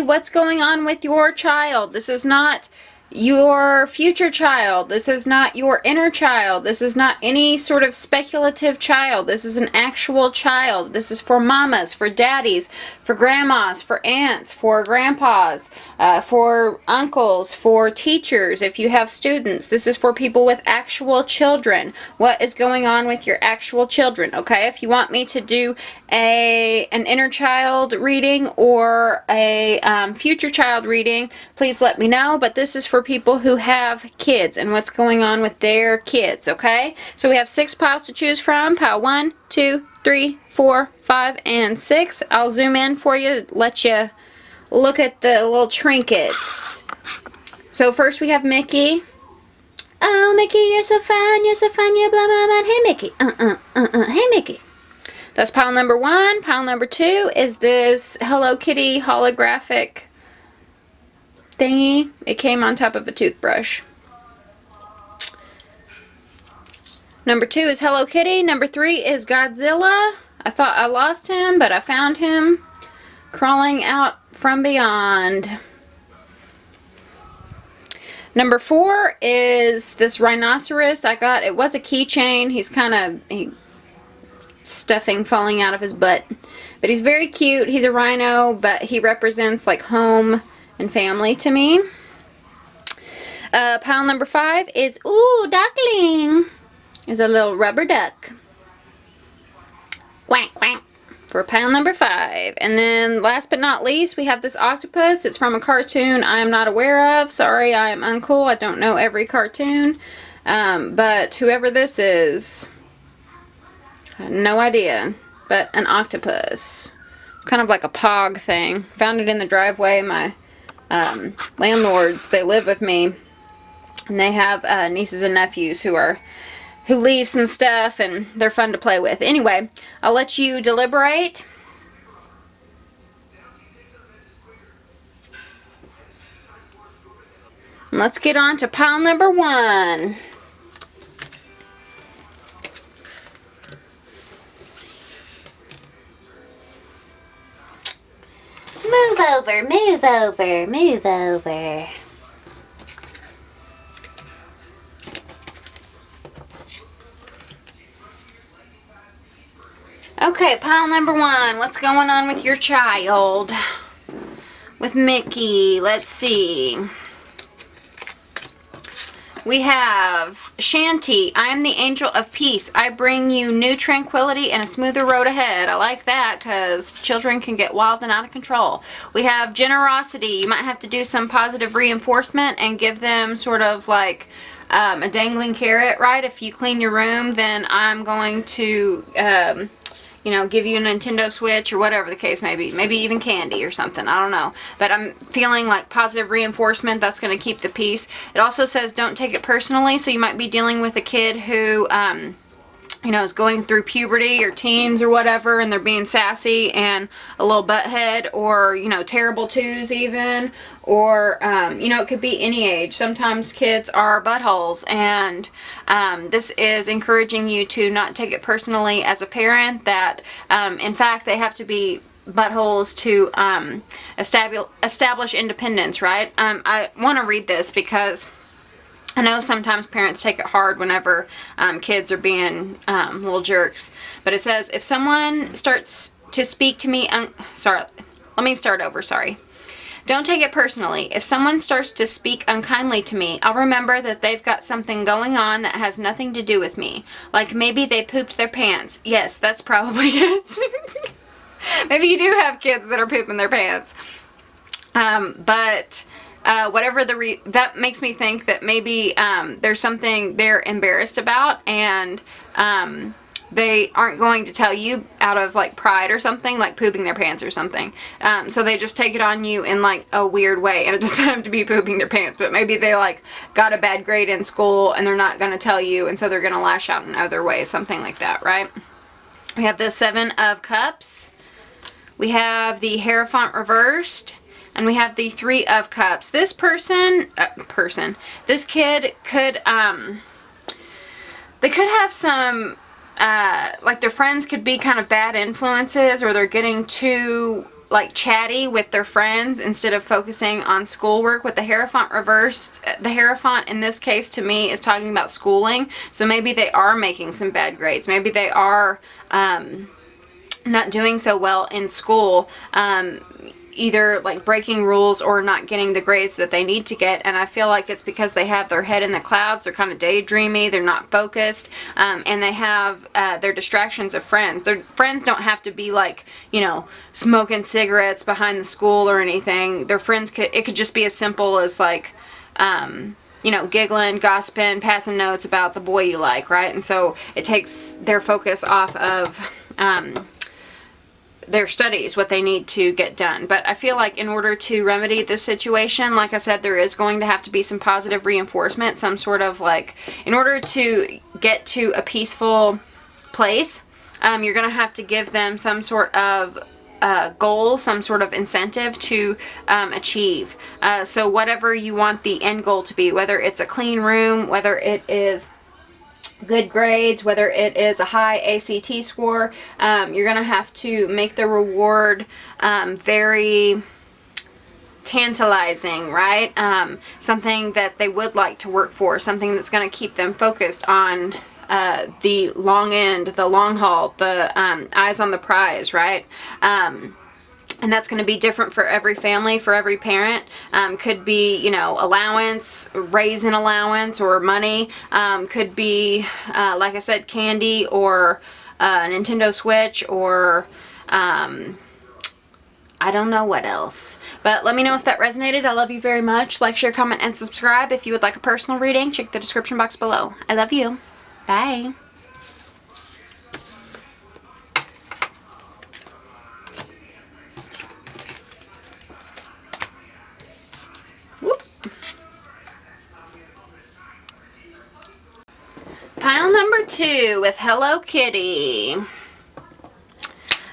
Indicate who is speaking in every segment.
Speaker 1: what's going on with your child. This is not your future child. This is not your inner child. This is not any sort of speculative child. This is an actual child. This is for mamas, for daddies, for grandmas, for aunts, for grandpas, for uncles, for teachers. If you have students, this is for people with actual children. What is going on with your actual children? Okay, if you want me to do an inner child reading or a future child reading, please let me know. But this is for people who have kids and what's going on with their kids, okay? So we have 6 piles to choose from. Pile 1, 2, 3, 4, 5, and 6. I'll zoom in for you, let you look at the little trinkets. So first we have Mickey. Oh, Mickey, you're so fun, you're blah, blah, blah. Hey, Mickey. Hey, Mickey. That's pile number 1. Pile number 2 is this Hello Kitty holographic thingy. It came on top of a toothbrush. Number 2 is Hello Kitty. Number 3 is Godzilla. I thought I lost him, but I found him crawling out from beyond. Number 4 is this rhinoceros. It was a keychain. He's kind of stuffing falling out of his butt. But he's very cute. He's a rhino, but he represents like home and family to me. Pile number 5 is, ooh, Duckling. Is a little rubber duck. Quack, quack. For pile number 5. And then last but not least, we have this octopus. It's from a cartoon I am not aware of. Sorry, I am uncool. I don't know every cartoon. But whoever this is, I had no idea. But an octopus. Kind of like a pog thing. Found it in the driveway. My landlords, they live with me, and they have nieces and nephews who leave some stuff, and they're fun to play with. Anyway, I'll let you deliberate. And let's get on to pile number 1. Move over, move over, move over. Okay, pile number 1. What's going on with your child? With Mickey, let's see. We have Shanty. I am the angel of peace. I bring you new tranquility and a smoother road ahead. I like that because children can get wild and out of control. We have generosity. You might have to do some positive reinforcement and give them sort of like a dangling carrot, right? If you clean your room, then I'm going to give you a Nintendo Switch or whatever the case may be. Maybe even candy or something. I don't know. But I'm feeling like positive reinforcement. That's going to keep the peace. It also says don't take it personally. So you might be dealing with a kid who, is going through puberty or teens or whatever, and they're being sassy and a little butthead, or, terrible twos even, or, it could be any age. Sometimes kids are buttholes, and this is encouraging you to not take it personally as a parent, that, in fact, they have to be buttholes to establish independence, right? I want to read this because I know sometimes parents take it hard whenever kids are being little jerks. But it says, if someone starts to speak to me... Sorry. Don't take it personally. If someone starts to speak unkindly to me, I'll remember that they've got something going on that has nothing to do with me. Like maybe they pooped their pants. Yes, that's probably it. Maybe you do have kids that are pooping their pants. Whatever that makes me think that maybe there's something they're embarrassed about, and they aren't going to tell you out of like pride or something, like pooping their pants or something. So they just take it on you in like a weird way, and it doesn't have to be pooping their pants, but maybe they like got a bad grade in school and they're not going to tell you, and so they're going to lash out in other ways, something like that, right? We have the 7 of Cups. We have the Hierophant reversed. And we have the 3 of Cups. This this kid could, they could have some, like their friends could be kind of bad influences, or they're getting too like chatty with their friends instead of focusing on schoolwork. With the Hierophant reversed, the Hierophant in this case to me is talking about schooling. So maybe they are making some bad grades. Maybe they are not doing so well in school, either like breaking rules or not getting the grades that they need to get. And I feel like it's because they have their head in the clouds. They're kind of daydreamy. They're not focused. And they have their distractions of friends. Their friends don't have to be like, you know, smoking cigarettes behind the school or anything. Their friends it could just be as simple as like, you know, giggling, gossiping, passing notes about the boy you like, right? And so it takes their focus off of their studies, what they need to get done. But I feel like in order to remedy this situation, like I said, there is going to have to be some positive reinforcement, some sort of like, in order to get to a peaceful place, you're going to have to give them some sort of goal, some sort of incentive to achieve. So whatever you want the end goal to be, whether it's a clean room, whether it is good grades, whether it is a high ACT score, you're going to have to make the reward very tantalizing, right? Something that they would like to work for, something that's going to keep them focused on the long end, the long haul, the eyes on the prize, right? And that's going to be different for every family, for every parent. Could be, you know, allowance, raise an allowance, or money. Could be, like I said, candy, or a Nintendo Switch, or I don't know what else. But let me know if that resonated. I love you very much. Like, share, comment, and subscribe. If you would like a personal reading, check the description box below. I love you. Bye. Pile number 2 with Hello Kitty.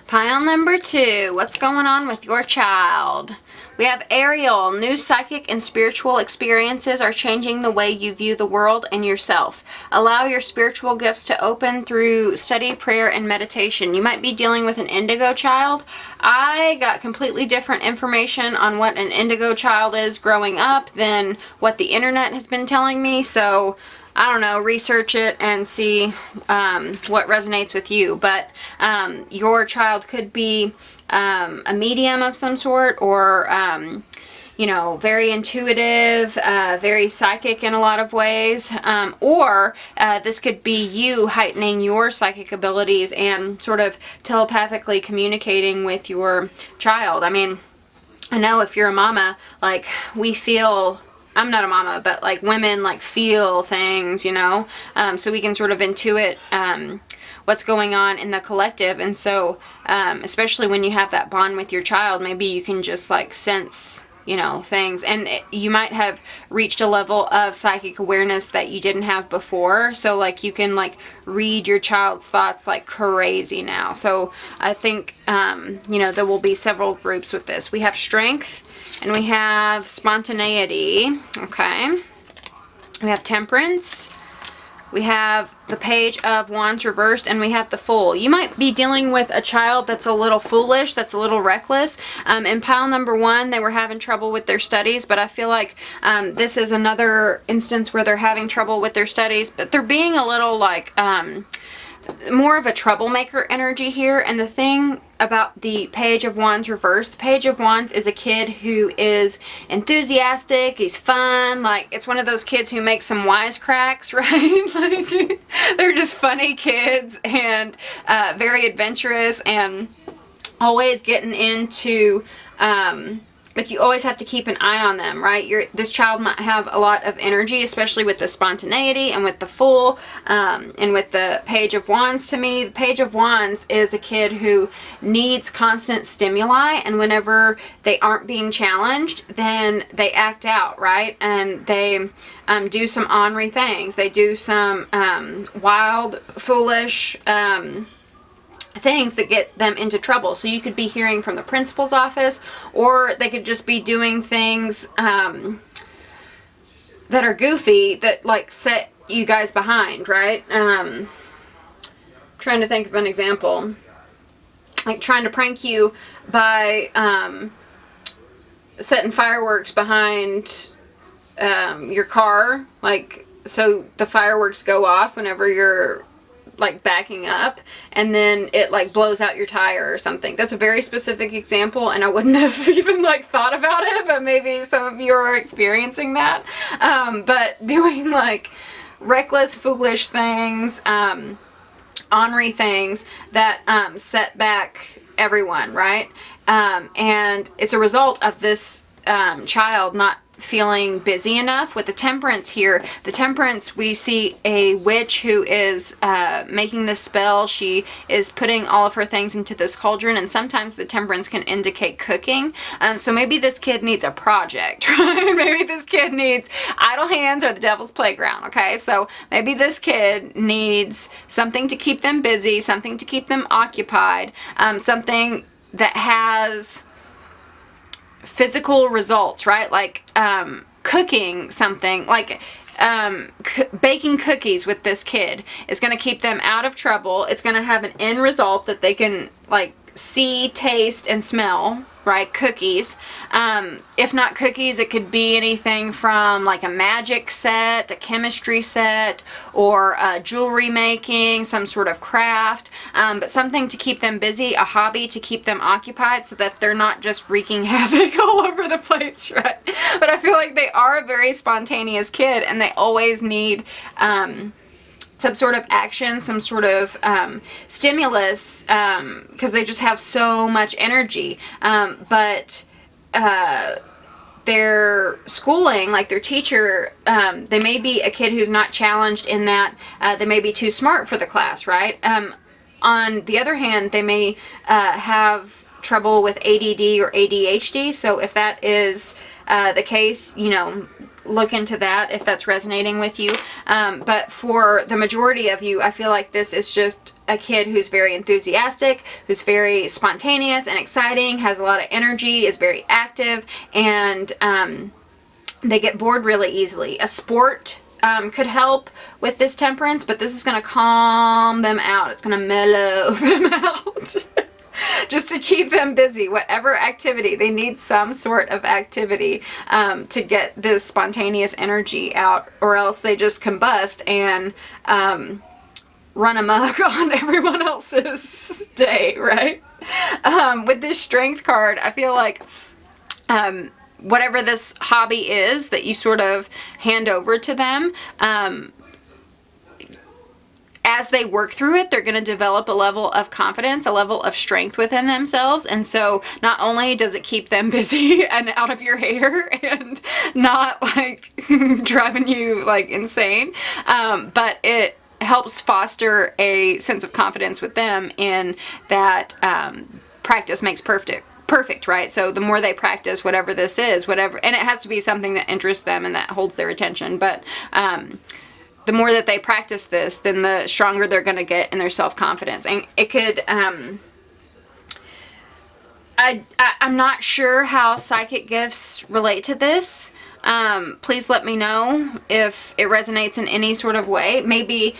Speaker 1: Pile number 2, what's going on with your child? We have Ariel. New psychic and spiritual experiences are changing the way you view the world and yourself. Allow your spiritual gifts to open through study, prayer, and meditation. You might be dealing with an indigo child. I got completely different information on what an indigo child is growing up than what the internet has been telling me, so I don't know, research it and see what resonates with you. But your child could be a medium of some sort, or you know, very intuitive, very psychic in a lot of ways, or this could be you heightening your psychic abilities and sort of telepathically communicating with your child. I mean, I know if you're a mama, like, we feel, I'm not a mama, but like women like feel things, you know, so we can sort of intuit what's going on in the collective. And so especially when you have that bond with your child, maybe you can just like sense, you know, things, and you might have reached a level of psychic awareness that you didn't have before. So like you can like read your child's thoughts like crazy now. So I think you know, there will be several groups with this. We have strength, and we have spontaneity. Okay, we have temperance, we have the Page of Wands reversed, and we have the Fool. You might be dealing with a child that's a little foolish, that's a little reckless. In pile number 1, they were having trouble with their studies, but I feel like this is another instance where they're having trouble with their studies, but they're being a little like more of a troublemaker energy here. And the thing about the Page of Wands reversed, the Page of Wands is a kid who is enthusiastic, he's fun, like it's one of those kids who makes some wisecracks, right? Like they're just funny kids, and very adventurous, and always getting into like you always have to keep an eye on them, right? This child might have a lot of energy, especially with the spontaneity and with the Fool, and with the Page of Wands. To me, the Page of Wands is a kid who needs constant stimuli, and whenever they aren't being challenged, then they act out, right? And they do some ornery things. They do some wild, foolish things that get them into trouble. So you could be hearing from the principal's office, or they could just be doing things that are goofy that like set you guys behind, right? Trying to think of an example. like trying to prank you by setting fireworks behind your car, like so the fireworks go off whenever you're like backing up, and then it like blows out your tire or something. That's a very specific example, and I wouldn't have even like thought about it, but maybe some of you are experiencing that. But doing like reckless, foolish things, ornery things that set back everyone, right? And it's a result of this child not feeling busy enough. With the temperance here, the temperance, we see a witch who is making this spell. She is putting all of her things into this cauldron, and sometimes the temperance can indicate cooking. So maybe this kid needs a project, right? Maybe this kid needs idle hands or the devil's playground, okay? So maybe this kid needs something to keep them busy, something to keep them occupied, something that has physical results, right? Like cooking something, like baking cookies with this kid is going to keep them out of trouble. It's going to have an end result that they can like see, taste, and smell, right? Cookies. If not cookies, it could be anything from like a magic set, a chemistry set, or jewelry making, some sort of craft, but something to keep them busy, a hobby to keep them occupied so that they're not just wreaking havoc all over the place, right? But I feel like they are a very spontaneous kid, and they always need some sort of action, some sort of stimulus, because they just have so much energy. But their schooling, like their teacher, they may be a kid who's not challenged in that they may be too smart for the class, right? On the other hand, they may have trouble with ADD or ADHD. So if that is the case, you know, look into that if that's resonating with you. But for the majority of you, I feel like this is just a kid who's very enthusiastic, who's very spontaneous and exciting, has a lot of energy, is very active, and they get bored really easily. A sport could help with this temperance, but this is going to calm them out. It's going to mellow them out. Just to keep them busy, whatever activity. They need some sort of activity to get this spontaneous energy out, or else they just combust and run amok on everyone else's day, right? With this strength card, I feel like whatever this hobby is that you sort of hand over to them, as they work through it, they're going to develop a level of confidence, a level of strength within themselves. And so not only does it keep them busy and out of your hair and not like driving you like insane, but it helps foster a sense of confidence with them in that practice makes perfect, right? So the more they practice whatever this is, whatever, and it has to be something that interests them and that holds their attention, but the more that they practice this, then the stronger they're going to get in their self-confidence. And it could, I'm not sure how psychic gifts relate to this. Please let me know if it resonates in any sort of way. Maybe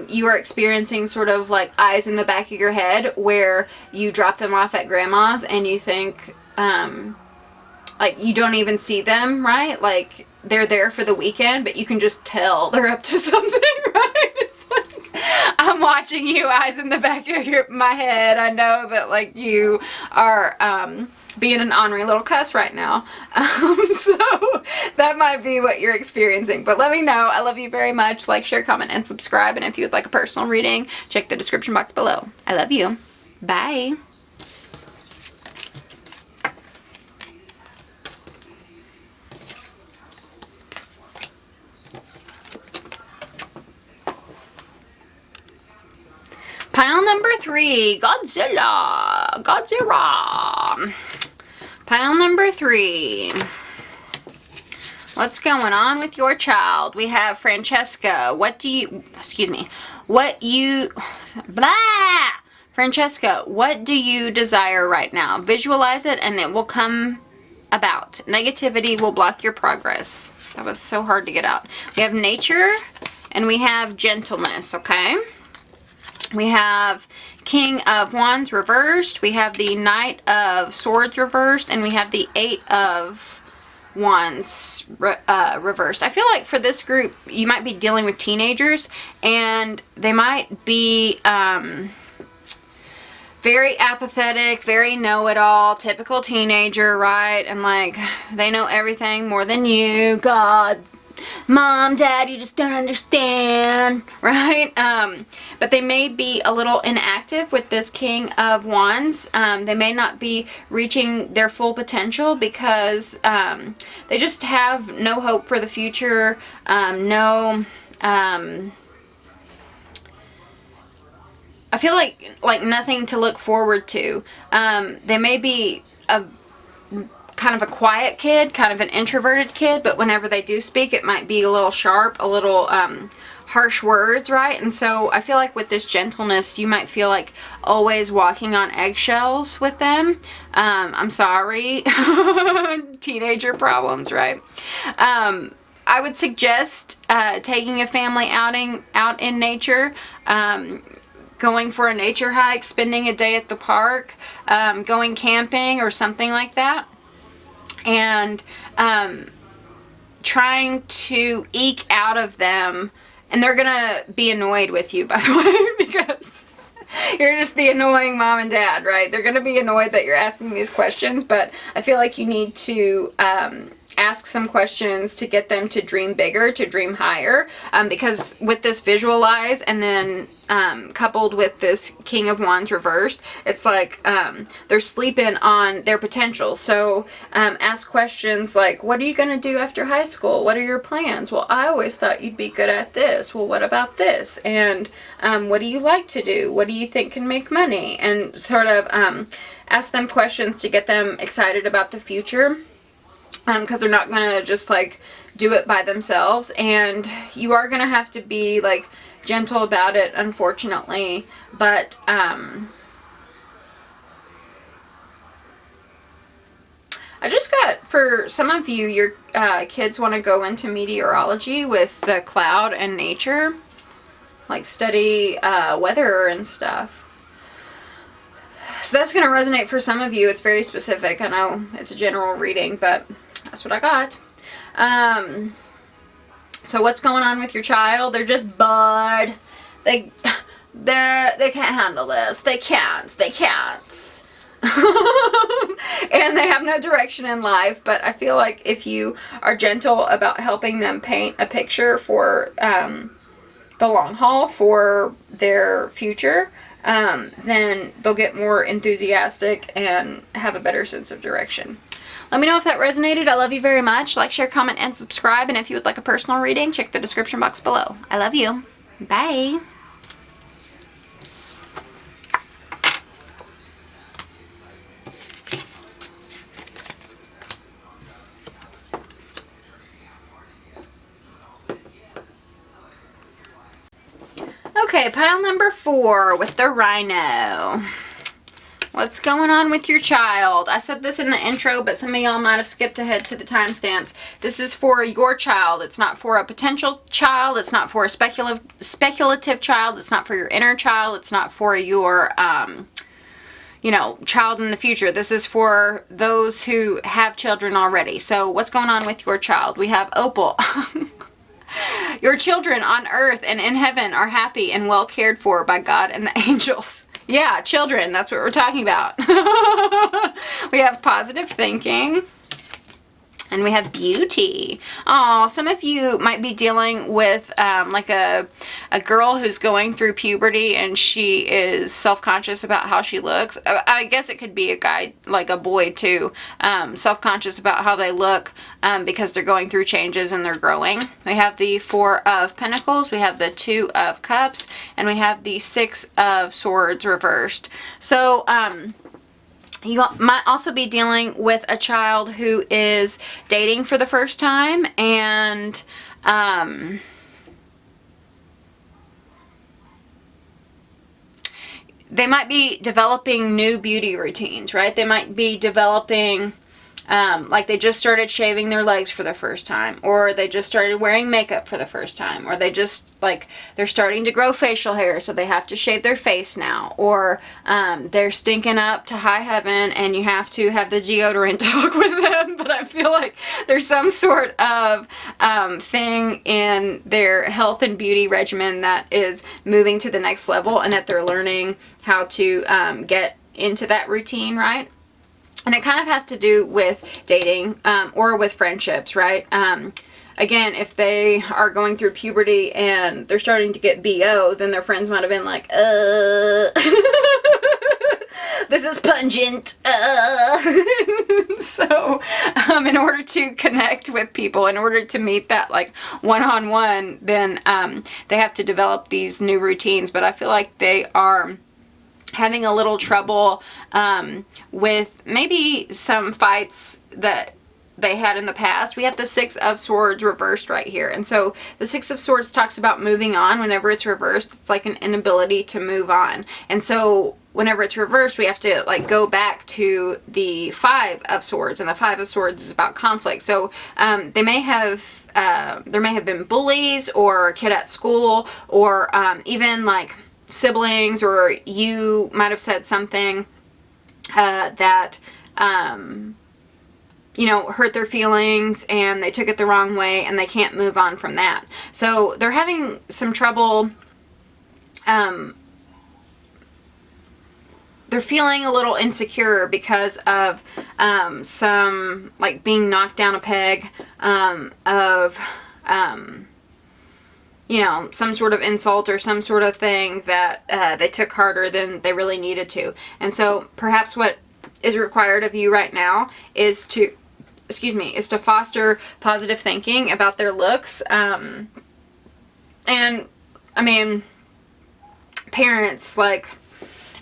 Speaker 1: you are experiencing sort of like eyes in the back of your head where you drop them off at grandma's and you think, like you don't even see them, right? Like they're there for the weekend, but you can just tell they're up to something, right? It's like, I'm watching you, eyes in the back of my head. I know that like you are being an ornery little cuss right now. So that might be what you're experiencing. But let me know. I love you very much. Like, share, comment, and subscribe. And if you would like a personal reading, check the description box below. I love you. Bye. Pile number 3, Godzilla. Pile number 3. What's going on with your child? We have Francesca. Francesca, what do you desire right now? Visualize it and it will come about. Negativity will block your progress. That was so hard to get out. We have nature and we have gentleness, okay? We have King of Wands reversed. We have the Knight of Swords reversed. And we have the 8 of Wands reversed. I feel like for this group, you might be dealing with teenagers. And they might be very apathetic, very know-it-all, typical teenager, right? And like, they know everything more than you. God, Mom, Dad, you just don't understand, right? But they may be a little inactive with this King of Wands. They may not be reaching their full potential because they just have no hope for the future, I feel like nothing to look forward to. They may be a kind of a quiet kid, kind of an introverted kid, but whenever they do speak, it might be a little sharp, a little harsh words, right? And so I feel like with this gentleness, you might feel like always walking on eggshells with them. I'm sorry. Teenager problems, right? I would suggest taking a family outing out in nature, going for a nature hike, spending a day at the park, going camping or something like that. And trying to eke out of them, and they're gonna be annoyed with you, by the way, because you're just the annoying mom and dad, right? They're gonna be annoyed that you're asking these questions, but I feel like you need to ask some questions to get them to dream bigger, to dream higher, because with this visualize and then coupled with this King of Wands reversed, it's like they're sleeping on their potential. So ask questions like, what are you going to do after high school? What are your plans? Well, I always thought you'd be good at this. Well, what about this? And what do you like to do? What do you think can make money? And sort of ask them questions to get them excited about the future. Because they're not going to just like do it by themselves, and you are going to have to be like gentle about it, unfortunately, but I just got, for some of you, your kids want to go into meteorology with the cloud and nature, like study weather and stuff. So that's going to resonate for some of you. It's very specific. I know it's a general reading, but that's what I got. So what's going on with your child? They're just bored. They can't handle this. They can't. And they have no direction in life. But I feel like if you are gentle about helping them paint a picture for the long haul, for their future, then they'll get more enthusiastic and have a better sense of direction. Let me know if that resonated. I love you very much. Like, share, comment, and subscribe. And if you would like a personal reading, check the description box below. I love you. Bye. Okay, pile number 4 with the Rhino. What's going on with your child? I said this in the intro, but some of y'all might have skipped ahead to the timestamps. This is for your child. It's not for a potential child. It's not for a speculative child. It's not for your inner child. It's not for your, child in the future. This is for those who have children already. So what's going on with your child? We have Opal. Your children on earth and in heaven are happy and well cared for by God and the angels. Yeah, children, that's what we're talking about. We have positive thinking. And we have beauty. Oh, some of you might be dealing with like a girl who's going through puberty and she is self-conscious about how she looks. I guess it could be a guy, like a boy too, self-conscious about how they look because they're going through changes and they're growing. We have the 4 of Pentacles, we have the 2 of Cups, and we have the 6 of Swords reversed. So, you might also be dealing with a child who is dating for the first time, and they might be developing new beauty routines, right? They might be developing like they just started shaving their legs for the first time, or they just started wearing makeup for the first time, or they just, like, they're starting to grow facial hair, so they have to shave their face now, or they're stinking up to high heaven and you have to have the deodorant talk with them. But I feel like there's some sort of thing in their health and beauty regimen that is moving to the next level, and that they're learning how to get into that routine, right? And it kind of has to do with dating or with friendships, right? Again, if they are going through puberty and they're starting to get BO, then their friends might have been like, this is pungent. So, in order to connect with people, in order to meet that, like, one-on-one, then they have to develop these new routines. But I feel like they are having a little trouble with maybe some fights that they had in the past. We have the Six of Swords reversed right here. And so the Six of Swords talks about moving on. Whenever it's reversed, it's like an inability to move on. And so whenever it's reversed, we have to, like, go back to the Five of Swords. And the Five of Swords is about conflict. So they may have, there may have been bullies or a kid at school, or even, like, siblings, or you might have said something that you know, hurt their feelings, and they took it the wrong way, and they can't move on from that. So they're having some trouble. They're feeling a little insecure because of some, like, being knocked down a peg, you know, some sort of insult or some sort of thing that they took harder than they really needed to. And so perhaps what is required of you right now is to, is to foster positive thinking about their looks. And, I mean, parents, like,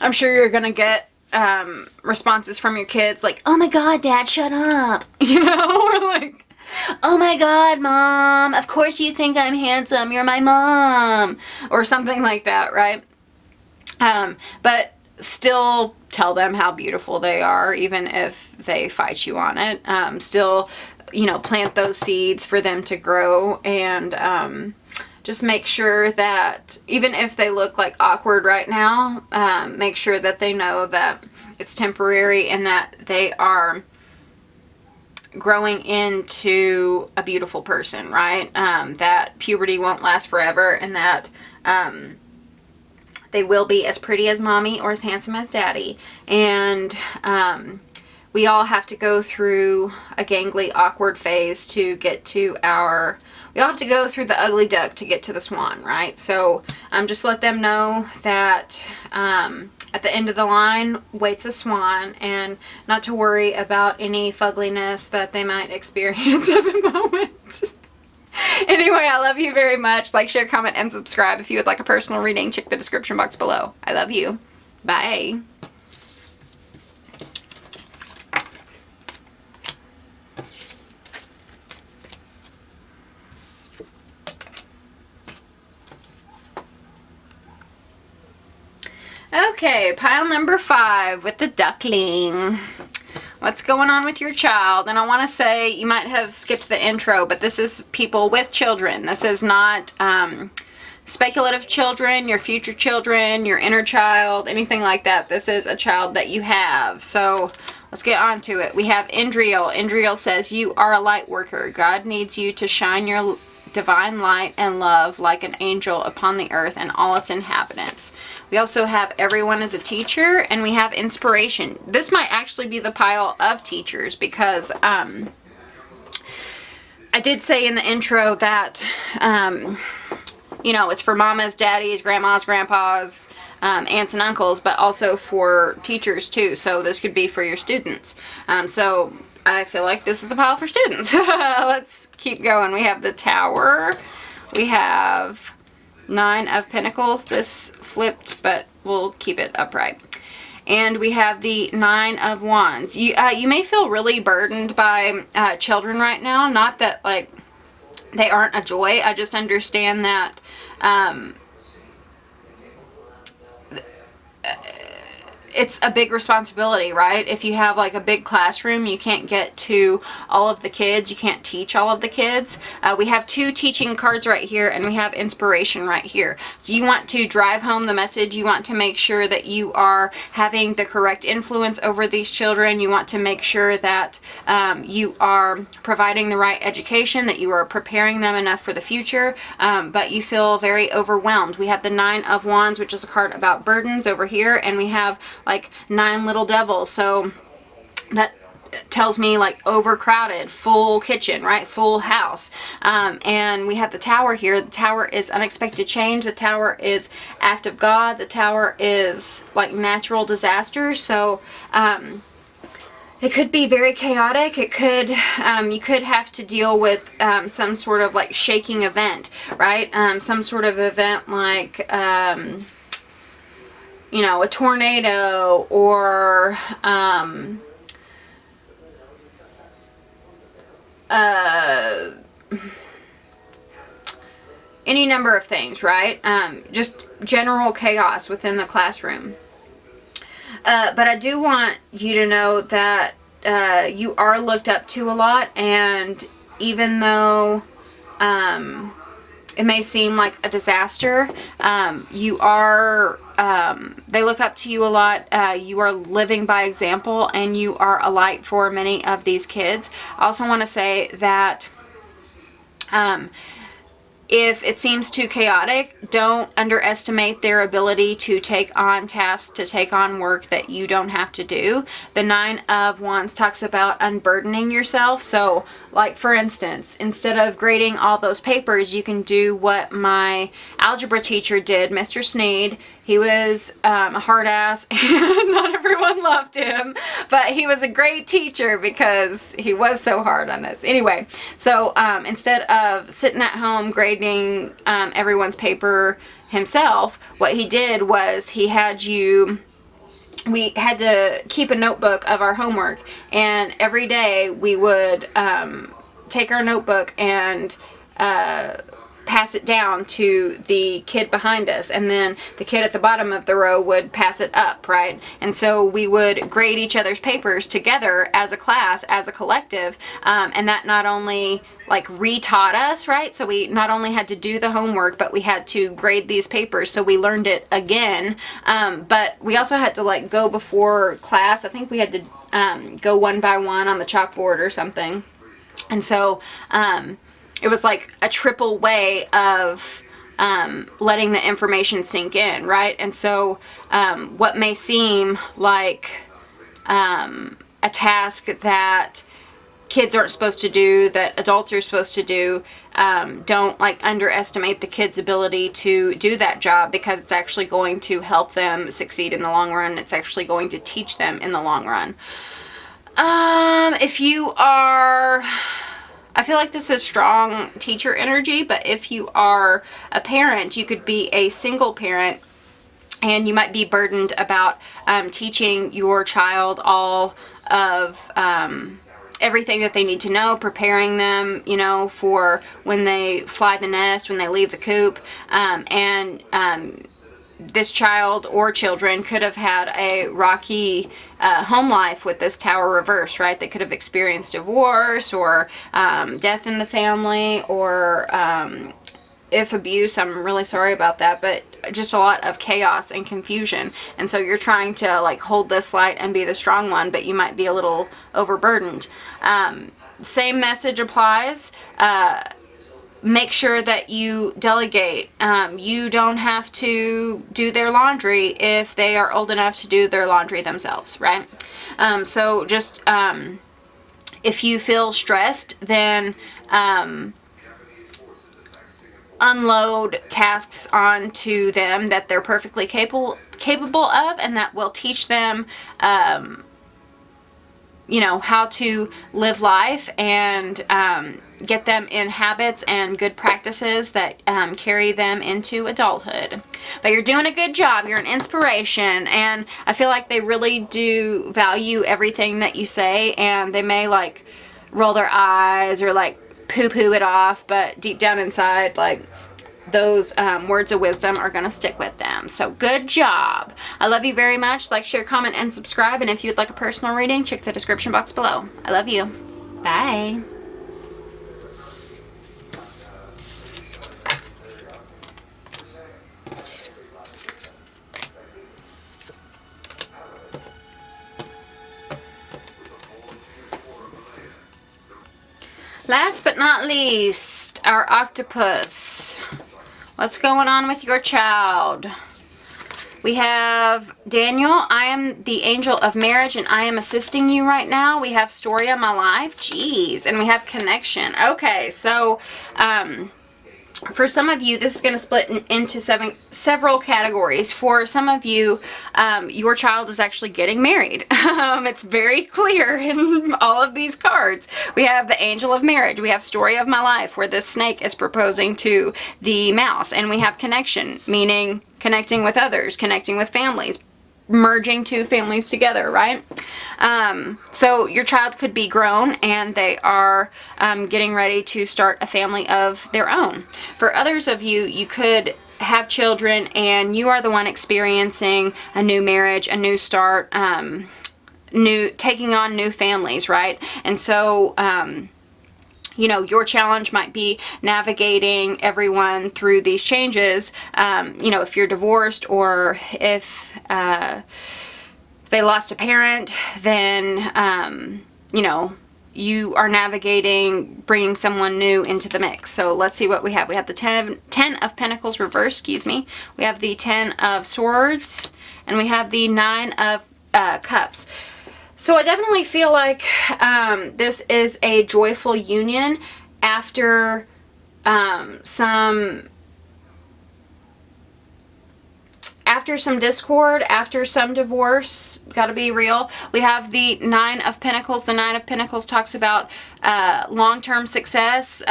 Speaker 1: I'm sure you're gonna get responses from your kids like, oh my god, Dad, shut up. You know, or like, oh my god, Mom, of course you think I'm handsome, you're my mom, or something like that, right? But still tell them how beautiful they are, even if they fight you on it. Still, you know, plant those seeds for them to grow, and just make sure that even if they look like awkward right now, make sure that they know that it's temporary and that they are growing into a beautiful person, right? That puberty won't last forever, and that they will be as pretty as Mommy or as handsome as Daddy. And we all have to go through a gangly, awkward phase to get to our... We all have to go through the ugly duck to get to the swan, right? So just let them know that at the end of the line waits a swan, and not to worry about any fugliness that they might experience at the moment. Anyway, I love you very much. Like, share, comment, and subscribe. If you would like a personal reading, check the description box below. I love you. Bye. Okay, pile number 5 with the duckling. What's going on with your child? And I want to say, you might have skipped the intro, but this is people with children. This is not speculative children, your future children, your inner child, anything like that. This is a child that you have. So let's get on to it. We have Indriel. Indriel says, you are a light worker. God needs you to shine your divine light and love like an angel upon the earth and all its inhabitants. We also have everyone is a teacher, and we have inspiration. This might actually be the pile of teachers, because I did say in the intro that you know, it's for mamas, daddies, grandmas, grandpas, aunts and uncles, but also for teachers too. So this could be for your students. So I feel like this is the pile for students. Let's keep going. We have the Tower. We have 9 of Pentacles. This flipped, but we'll keep it upright. And we have the 9 of Wands. You may feel really burdened by children right now. Not that, like, they aren't a joy. I just understand that it's a big responsibility, right? If you have like a big classroom, you can't get to all of the kids. You can't teach all of the kids. We have 2 teaching cards right here, and we have inspiration right here. So you want to drive home the message. You want to make sure that you are having the correct influence over these children. You want to make sure that you are providing the right education, that you are preparing them enough for the future, but you feel very overwhelmed. We have the 9 of Wands, which is a card about burdens over here, and we have like 9 little devils. So that tells me like overcrowded, full kitchen, right? Full house. And we have the Tower here. The Tower is unexpected change. The Tower is act of God. The Tower is like natural disaster. So it could be very chaotic. It could, you could have to deal with some sort of like shaking event, right? Some sort of event like, you know, a tornado or any number of things, right? Just general chaos within the classroom. But I do want you to know that you are looked up to a lot, and even though it may seem like a disaster, you are, they look up to you a lot. You are living by example, and you are a light for many of these kids. I also want to say that if it seems too chaotic, don't underestimate their ability to take on tasks, to take on work that you don't have to do. The 9 of Wands talks about unburdening yourself. So, like for instance, instead of grading all those papers, you can do what my algebra teacher did, Mr. Sneed. He was a hard ass, and not everyone loved him, but he was a great teacher because he was so hard on us. Anyway, so instead of sitting at home grading everyone's paper himself, what he did was he had you, we had to keep a notebook of our homework, and every day we would take our notebook and pass it down to the kid behind us, and then the kid at the bottom of the row would pass it up, right? And so we would grade each other's papers together as a class, as a collective, and that not only like re-taught us, right? So we not only had to do the homework, but we had to grade these papers, so we learned it again, but we also had to like go before class. I think we had to go one by one on the chalkboard or something, and so it was like a triple way of letting the information sink in, right? And so what may seem like a task that kids aren't supposed to do, that adults are supposed to do, don't like underestimate the kids' ability to do that job, because it's actually going to help them succeed in the long run. It's actually going to teach them in the long run. If you are, I feel like this is strong teacher energy, but if you are a parent, you could be a single parent, and you might be burdened about teaching your child all of everything that they need to know, preparing them, you know, for when they fly the nest, when they leave the coop, and this child or children could have had a rocky home life with this Tower reverse, right? They could have experienced divorce or death in the family, or if abuse, I'm really sorry about that, but just a lot of chaos and confusion. And so you're trying to like hold this light and be the strong one, but you might be a little overburdened. Same message applies. Make sure that you delegate. You don't have to do their laundry if they are old enough to do their laundry themselves, right? So just if you feel stressed, then unload tasks onto them that they're perfectly capable of, and that will teach them you know, how to live life, and get them in habits and good practices that carry them into adulthood. But you're doing a good job. You're an inspiration, and I feel like they really do value everything that you say, and they may like roll their eyes or like poo-poo it off, but deep down inside, like, those words of wisdom are going to stick with them. So good job. I love you very much. Like, share, comment, and subscribe. And if you'd like a personal reading, check the description box below. I love you. Bye. Last but not least, our octopus. What's going on with your child? We have Daniel. I am the angel of marriage and I am assisting you right now. We have story of my life. Jeez. And we have connection. Okay, so for some of you, this is going to split into several categories. For some of you, your child is actually getting married. It's very clear in all of these cards. We have the angel of marriage. We have story of my life, where this snake is proposing to the mouse. And we have connection, meaning connecting with others, connecting with families, merging two families together, right? So your child could be grown and they are getting ready to start a family of their own. For others of you, you could have children and you are the one experiencing a new marriage, a new start, taking on new families, right? And so you know, your challenge might be navigating everyone through these changes. You know, if you're divorced or if they lost a parent, then, you know, you are navigating bringing someone new into the mix. So let's see what we have. We have the 10 of Pentacles reversed, excuse me. We have the 10 of Swords, and we have the 9 of Cups. So I definitely feel like this is a joyful union after some discord, after some divorce. Gotta be real. We have the 9 of Pentacles. The 9 of Pentacles talks about long-term success,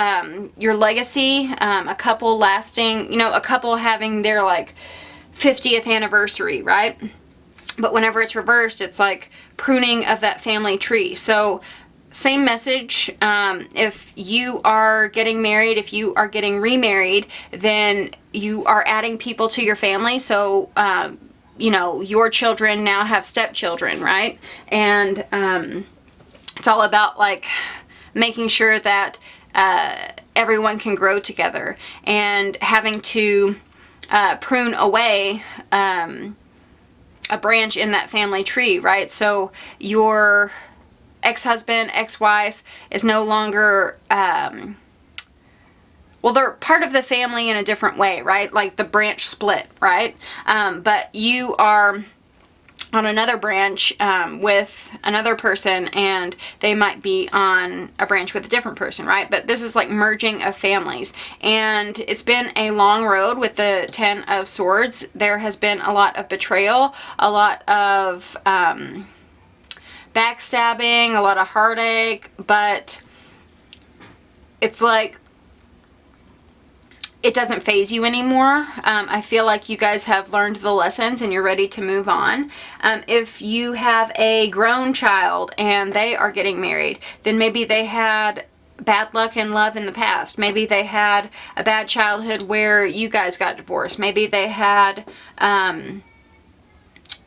Speaker 1: your legacy, a couple lasting, you know, a couple having their like 50th anniversary, right? But whenever it's reversed, it's like pruning of that family tree. So same message. If you are getting married, if you are getting remarried, then you are adding people to your family. So, you know, your children now have stepchildren, right? And it's all about like making sure that everyone can grow together, and having to prune away a branch in that family tree, right? So your ex-husband, ex-wife is no longer, well, they're part of the family in a different way, right? Like the branch split, right? But you are on another branch with another person, and they might be on a branch with a different person, right? But this is like merging of families, and it's been a long road with the 10 of Swords. There has been a lot of betrayal, a lot of backstabbing, a lot of heartache, but it's like it doesn't faze you anymore. I feel like you guys have learned the lessons and you're ready to move on. If you have a grown child and they are getting married, then maybe they had bad luck in love in the past. Maybe they had a bad childhood where you guys got divorced. Maybe they had,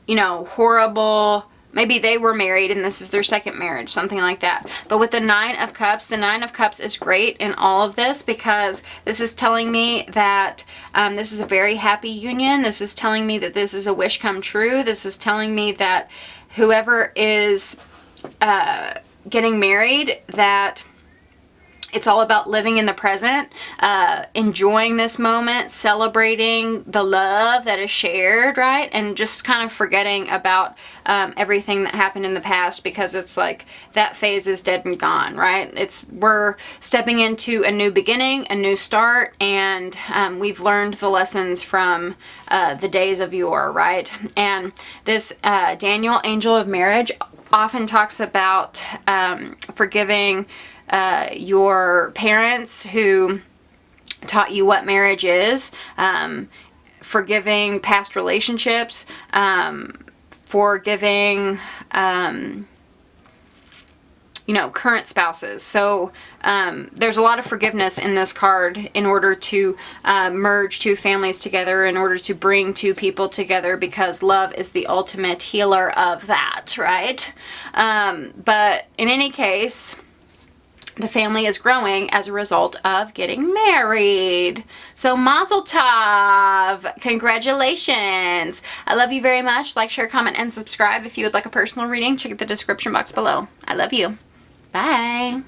Speaker 1: you know, horrible... Maybe they were married and this is their second marriage, something like that. But with the 9 of Cups, the 9 of Cups is great in all of this, because this is telling me that this is a very happy union. This is telling me that this is a wish come true. This is telling me that whoever is getting married, that it's all about living in the present, enjoying this moment, celebrating the love that is shared, right? And just kind of forgetting about everything that happened in the past, because it's like that phase is dead and gone, right? We're stepping into a new beginning, a new start, and we've learned the lessons from the days of yore, right? And this Daniel, Angel of Marriage, often talks about forgiving your parents who taught you what marriage is, forgiving past relationships, forgiving current spouses. So there's a lot of forgiveness in this card in order to merge two families together, in order to bring two people together, because love is the ultimate healer of that, right? But in any case, the family is growing as a result of getting married. So mazel tov! Congratulations! I love you very much. Like, share, comment, and subscribe. If you would like a personal reading, check the description box below. I love you. Bye!